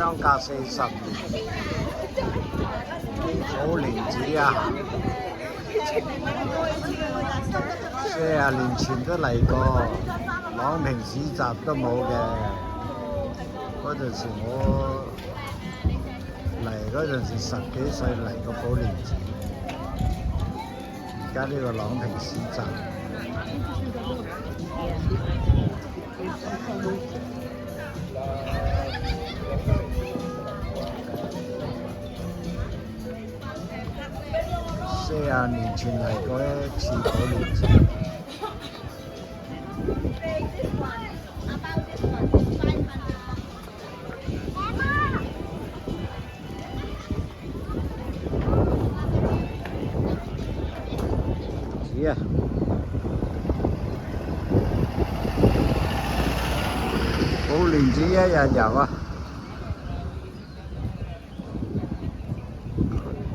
相隔40年，寶蓮寺啊，40年前都嚟過，朗屏市集都冇嘅。嗰陣時我嚟嗰陣時10幾歲嚟過寶蓮寺，而家呢個朗屏市集。40年前嚟過一次寶蓮寺。啊！寶蓮寺一日遊啊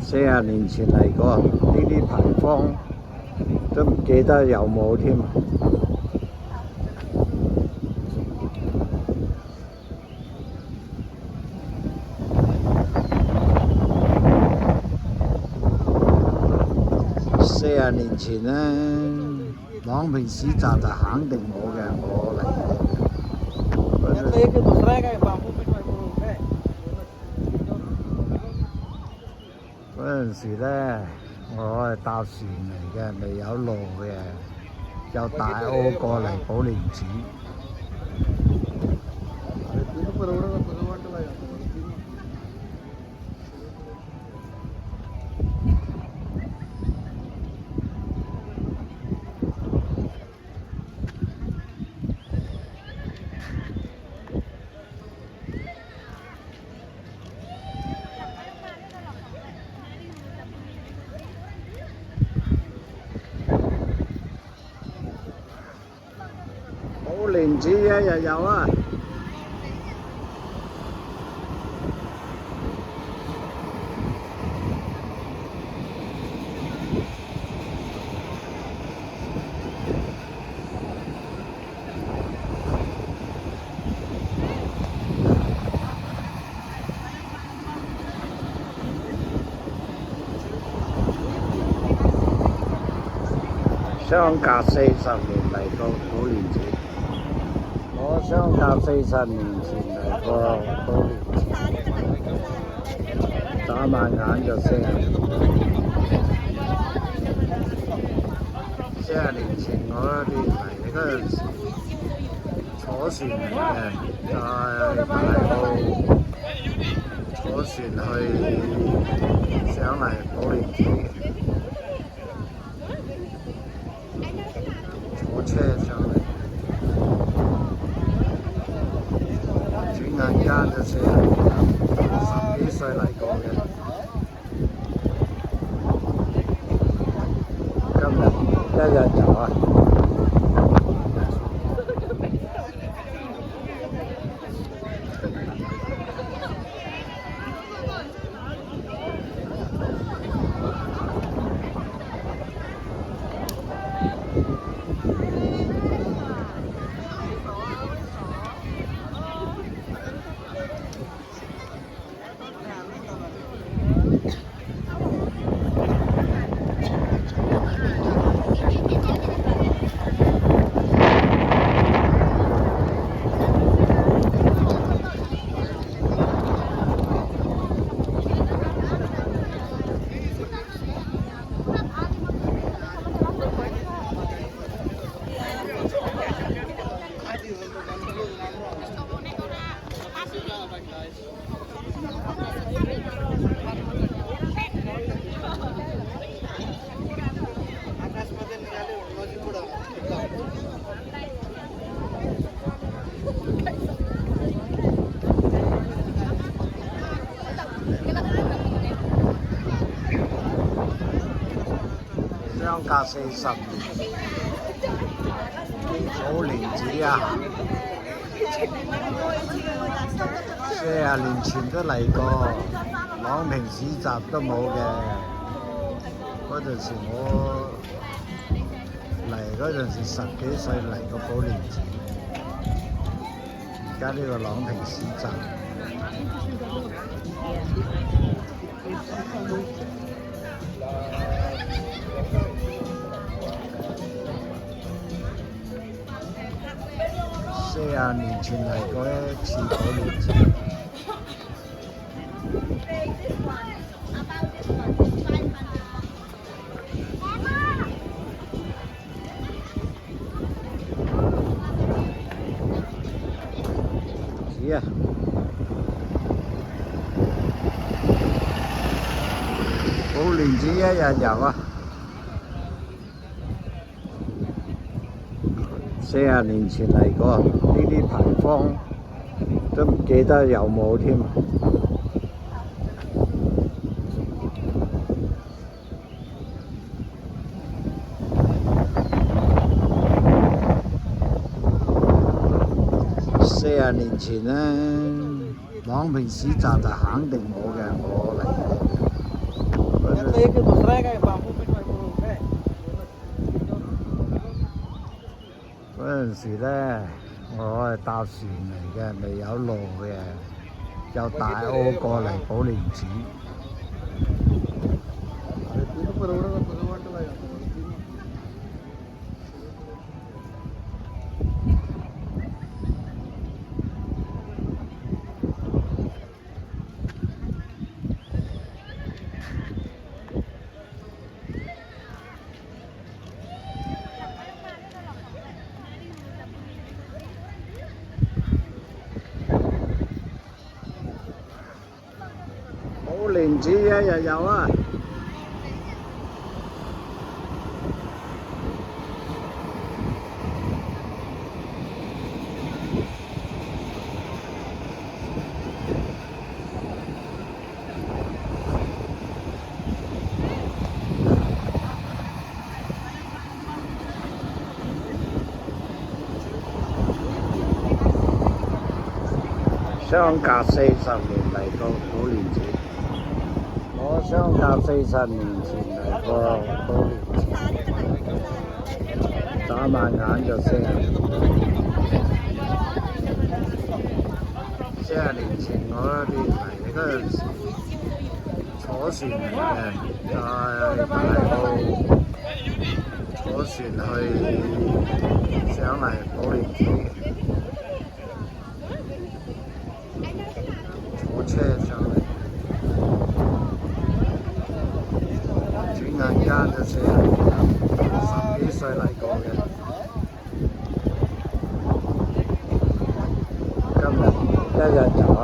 ！40年前嚟過，呢啲牌坊都唔記得有冇添。40年前呢，朗屏市集就肯定冇嘅，我嚟嗰陣時呢，我係搭船嚟嘅，未有路嘅，由大澳過嚟寶蓮寺。寶蓮寺一日遊啊！相隔40年嚟到寶蓮寺，我相隔40年前嚟過寶蓮寺，眨下眼就40年。40年前我哋嚟嗰陣時坐船嚟嘅，在大澳坐船去上嚟寶蓮寺。坐車上嚟，轉眼間就40年啦，10幾歲嚟過嘅，今日一日遊啊！相隔40年，寶蓮寺啊，40年前都嚟過，朗屏市集都冇嘅。嗰陣時我嚟嗰陣時10幾歲嚟過寶蓮寺，而家呢個朗屏市集。年前嚟過一次寶蓮寺。啊！寶蓮寺一日遊啊！40年前嚟過，呢啲牌坊都唔記得有冇添。40年前呢，朗屏市集就肯定冇嘅，我嚟嗰陣時呢，我係搭船嚟嘅，未有路嘅，由大澳過嚟寶蓮寺。寶蓮寺一日遊啊！相隔40年嚟到寶蓮寺，我相隔40年前嚟過寶蓮寺，眨下眼就40年。40年前我哋嚟嗰陣時坐船嚟嘅，在大澳坐船去上嚟寶蓮寺。車上嚟，轉眼間就40年啦，10幾歲嚟過嘅，今日一日遊啊！